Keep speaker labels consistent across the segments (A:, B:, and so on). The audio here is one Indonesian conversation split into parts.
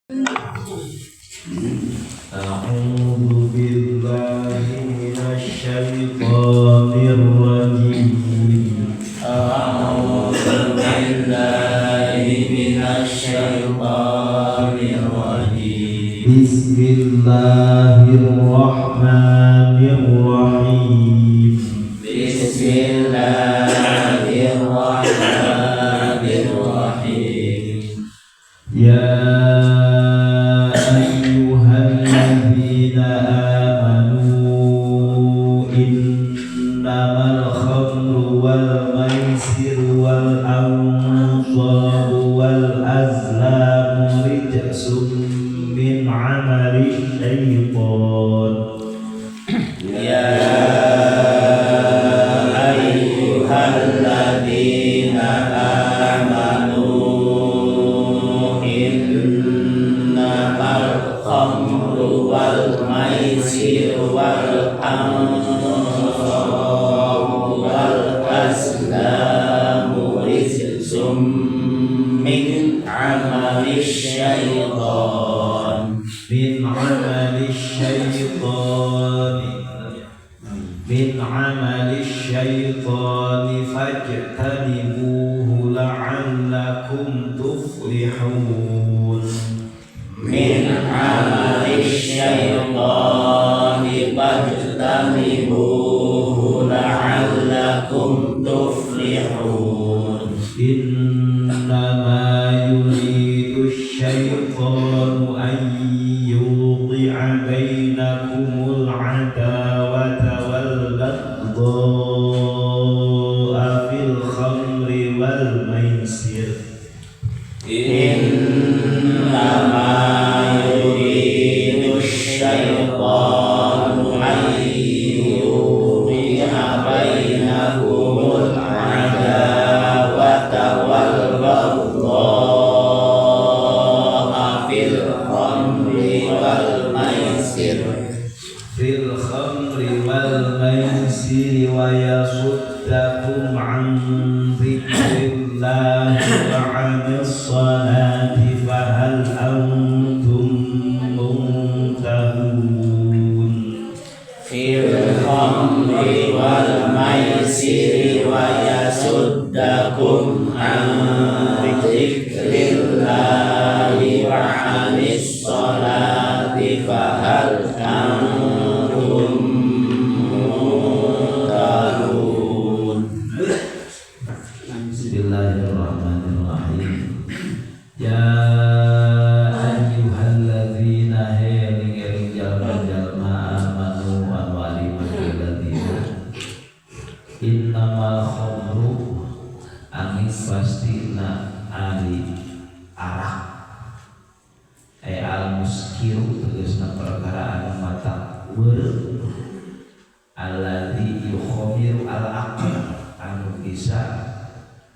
A: أعوذ بالله من الشيطان الرجيم
B: أعوذ بالله من الشيطان الرجيم
A: بسم الله الرحمن الرحيم
B: بسم الله الرحمن الرحيم
A: يا أيها الذين آمنوا إنما الخمر والميسر والأنصاب والأزلام رجس من عمل الشيطان
B: يا أيها الذين آمنوا إنما الخمر والميسر والأنصاب والأزلام رجس من عمل الشيطان
A: فاجتنبوه لعلكم تفلحون
B: من عمل الشيطان فاجتنبوه لعلكم تفلحون
A: إنما يريد الشيطان أن يوقع بينكم العداوة والبغضاء في الخمر والميسر
B: إنما يريد الشيطان أن يوقع بينكم العداوة والبغضاء في الخمر والميسر
A: ويصدكم عن ذكر الله وعن الصلاة فهل أنتم منتهون
B: في الخمر والميسر ويصدكم عن ذكر الله وعن الصلاة فهل أنتم منتهون
A: Bismillahirrahmanirrahim. Ya ayyuhalladzina eling jalma-jalma amanu anu aliman alladzina innamal khamru angin pastina ali arak al muskiru tegasna perkara anu mata weur alladzi yukhamiru al aql anu bisa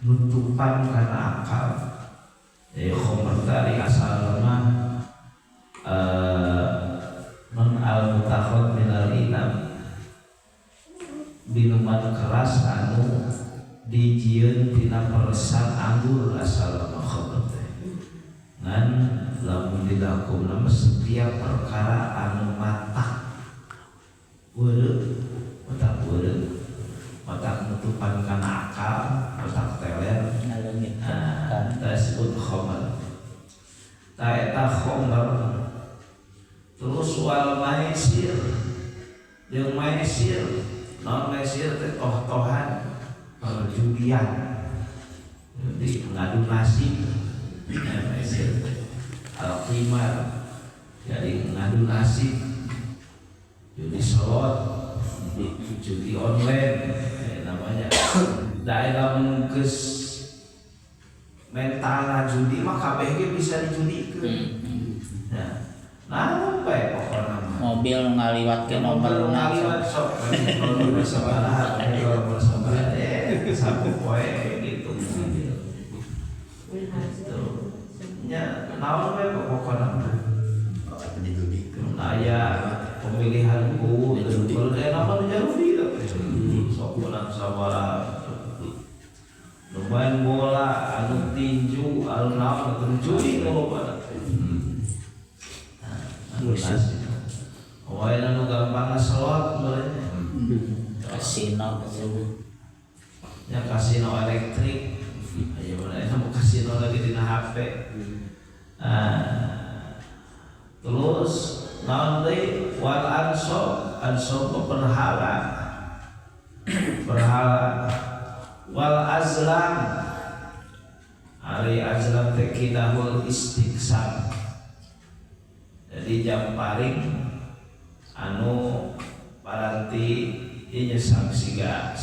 A: nutupan karena akal. Khomer tadi asalnya non al mutakhad minal inam minuman keras anu dijieun tina peresan anggur asalna khomer teh ngan lamun dilakukan nama setiap perkara anu matak weureu matak nutupan kana akal matak teler disebut khomer. Eta khomer terus wal maisir jeung maisir non maisir teh toh-tohan perjudian jadi ngadu nasib maisir al-qimar jadi ngadu nasib judi slot judi online namanya daerah mengkes mental judi mah kabeh ge bisa dijudikeun. Nah bae pokona
B: mobil ngaliwatkeun nomor
A: ngaliwat sok nomor sabaraha nomor sabaraha sapu poe gitu. Nya naon bae pokona dijudikeun aya pemilihanku kalau dia nama judi sok ulang sabaraha main bola, anu tinju, anu naon, anu judi kalau pada. donasi. Wae anu gampang selot sebenarnya.
B: Kasino
A: Ya kasino elektrik. Ayo mulai mau kasino lagi di HP. Terus nanti wal ansob berhala wal azlam hari azlam teh kinahul istiqsam. Jadi jam paling anu paranti ieu nyesang siga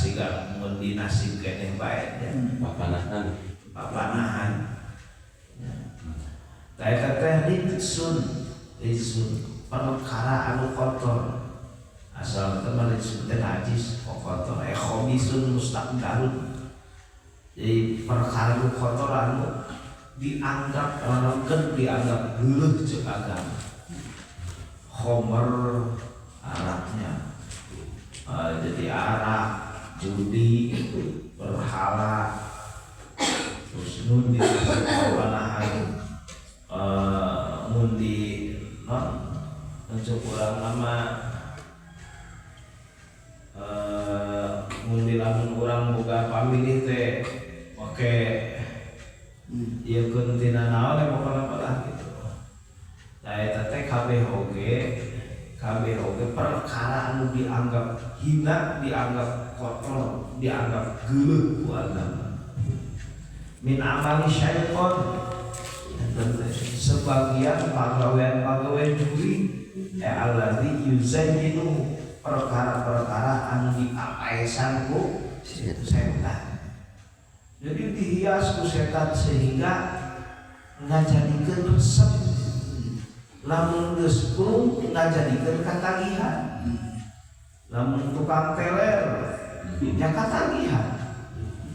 A: mun dinasib keneh bae ya. Papanahan. Ta eta teh rizun perkara anu kotor. Asal teman rizun teh najis kotor khobisun mustaqdarun. Jadi perkara anu kotor anu dianggap orang dianggap geuleuh jeung agama. Khomer araknya jadi arak, judi, berhala, terus nundi panahan, mundi, untuk orang nama, mundi lamun orang boga pamilih teh, oke, ieu keun tina naon ya pokona gitu. Nah eta teh kabeh oge perkara anu dianggap hina, dianggap kotor, dianggap geuleuh ku agama. Min amali syaiton, sebagian pagawean juri alladzi yuzayyinu perkara-perkara anu dipaesan ku setan. Jadi dihias ku setan sehingga ngajadikeun resep. Lamun geus plung ngajadikeun katagihan. Lamun tukang teler nya katagihan.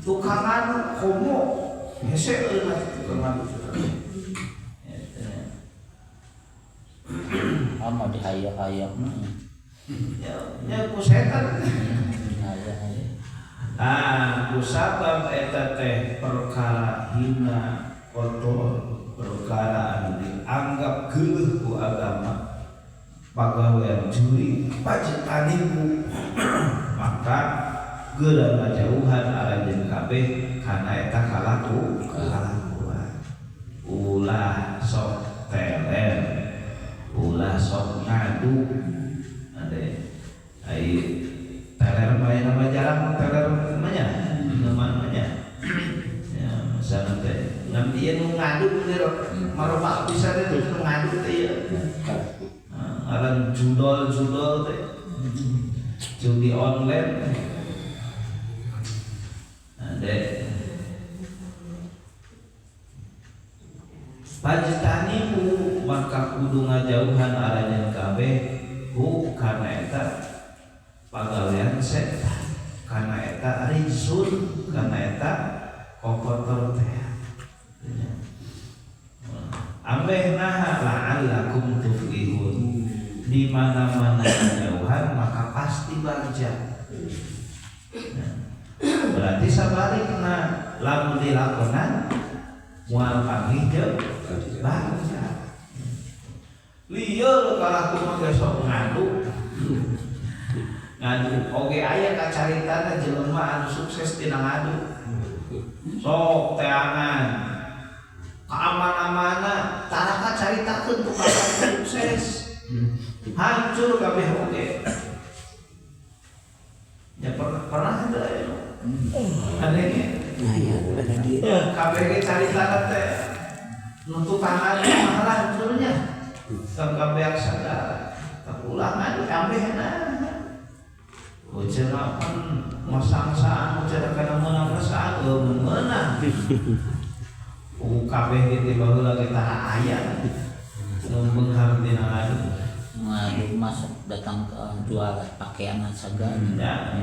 A: Tukang anu komo hese eunah tukang anu.
B: mau dihayak-hayak
A: ya ku setan.
B: Hayak-hayak.
A: Ku sabab eta teh perkara hina kotor, perkara anu dianggap geuleuh ku agama, pagawean juri pajitaniku maka geura ngajauhan arajeun kabeh kana eta kalakuan. Ulah sok teler, ulah sok ngadu. Ade ai teler bae nama jarang teler namanya. Ya, misalnya teh ngam dia nu ngadu teh maroba bisa teh nu ngadu teh ya. Aran judol teh. Judi online. Ade pajtanimu maka kudu ngajauhan arajan kabeh ku kana eta pagawean setan, kana eta rizun, kana eta kokotor teh. Ambeh naha la'allakum tuflihun. Di mana-mana jauhan maka pasti bagja. Berarti sabalikna lamun dilakonan moal panggih jeung bagja. Lieur kalaku mah sok ngadu. Ngadu oge aya kacaritana jelema anu sukses tina ngadu. Sok teangan keaman-amana tara kacaritakeun tukang sukses. Hancur kabeh oge. Ya pernah ada ya. Anehnya. Kabeh ge caritana teh nu tukang ngadu malah hancurnya. Sang kabeh sadar. Tapulangan kabehna. Ujar pan masangsaan ujar kana meunang rasaan meunang. Kabeh ge baheula ge tara aya. Nu beunghar dina ngadu.
B: Ngadu masuk datang ke jual pakaian segala.
A: Ya,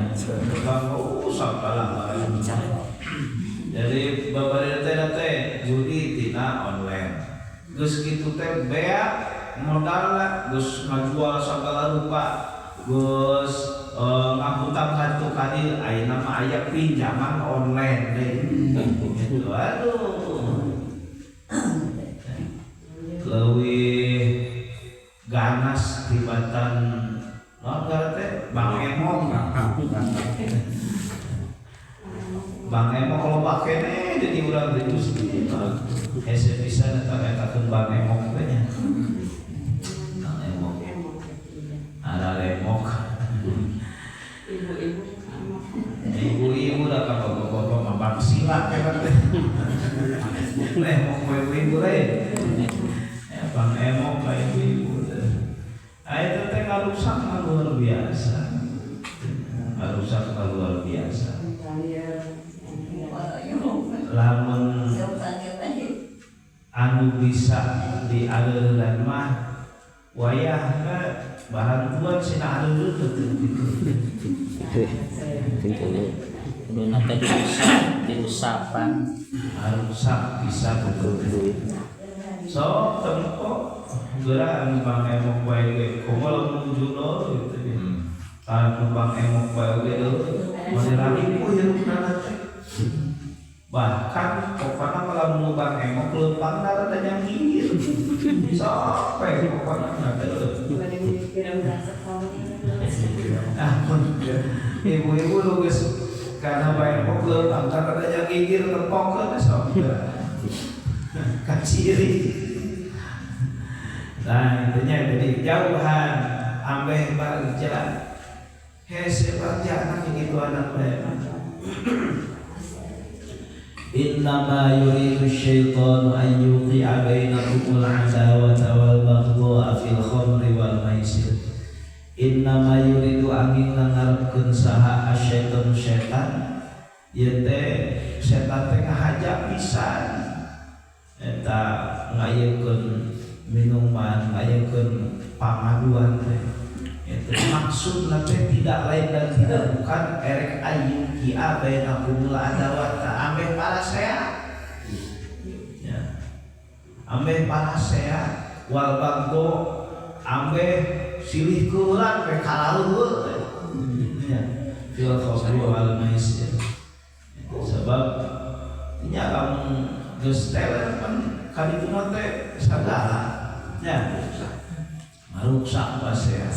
A: kalau sagala jadi babari teh judi tina online. Geus kitu teh bea modalna geus ngajual sagala rupa. Geus ngahutang kartu kadi ayeuna mah aya pinjaman online deui. Gitu. Aduh. Leuwih gana Tibatan teh Bang Emong. Bang Emong kalau pakai nih jadi urang di Gusti. Hese bisa eta Bang Emong teh nya. Bang Emong. Ada lemok. Ibu-ibu dah bapak-bapak mabang silat ya kan. Lemok ibu-ibu ya Bang Emong kayak ibu-ibu. Itu teh ngarusak luar biasa. Ngarusak luar biasa. Lamun anu bisa dialeureun mah wayah bahan buat sina aleureun
B: Kudu nate diusapan
A: rusak bisa betul. So tempo geura anu Bang Emok bae ge komo menuju gitu ya. Anu Bang Emok bae ge moderasi hirupna teh. Bahkan pokoknya kalau mau Bang Emok lempang darah dan yang gigir sampai pokoknya nggak ibu-ibu lu guys karena Bang Emok lempang darah dan yang gigir lempok kan sampai kaciri. Nah intinya jadi jauhan ambeh bagja hese bagja anak gitu anak baik. Innama yuridu syaitanu an yuqi'a bainakumul adawata wal baghdha'a fil khamri wal maisir. Innama yuridu angin ngarepkeun saha asyaiton setan ieu teh setan teh ngahaja pisan eta ngayekeun minuman ngayekeun pamaduan teh itu maksudna teh tidak lain dan tidak bukan erek ayu kia bainakumul adawata ameh para saya ya ameh para saya wal bagdo ameh silih keuran we kalaluhur ya fil khamri wal maisir sebab nya lamun geus teh kan kadituna teh sagala ya marusak basea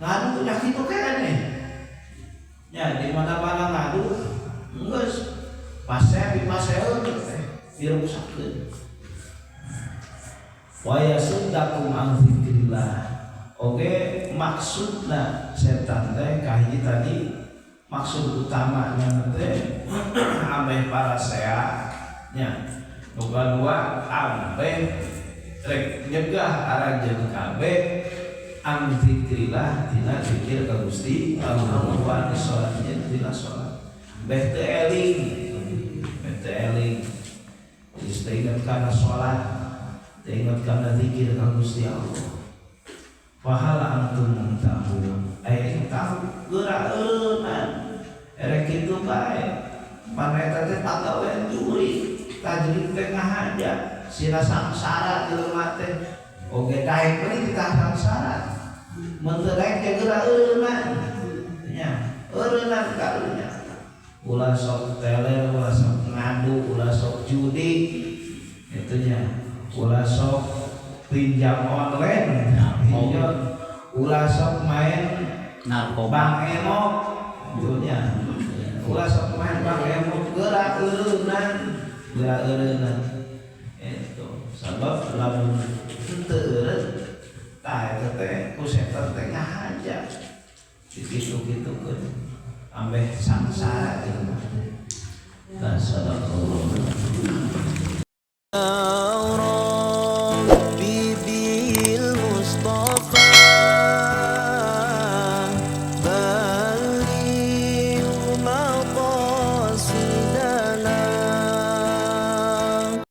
A: ngadu penyakit itu kene ya di mana-mana ngadu geus pasea di pasea teh dirusakkeun wa yasuddakum an dzikrillah oge maksudna setan teh kahiji tadi maksud utamanya teh ameh para sea nya dua ameh rek nyegah arajeun kabeh an zikrillah tina zikir ka Gusti Allah wa salatnya tina salat beh teu eling isteingat kana salat teingat kana zikir ka Gusti Allah pahala antum muntahun tahu geureunan erek kitu bae paneta teh pagawean juri tajrid teh ngahaja sira samsara jelema teh oge daek deui ditahan syarat mun teu daek teh geureunan nya eureunnan karunya ulah sok teler ulah sok ngadu ulah sok judi itu nya ulah sok pinjam online ulah sok main
B: narkoba
A: Bang Emok itu nya ulah sok main Bang Emok geureunan itu sabab lamun teureun tah eta teh ku setan teh ngahaja kitu-kitu keun ambeh samsara gitu. Nah, sadaqallahu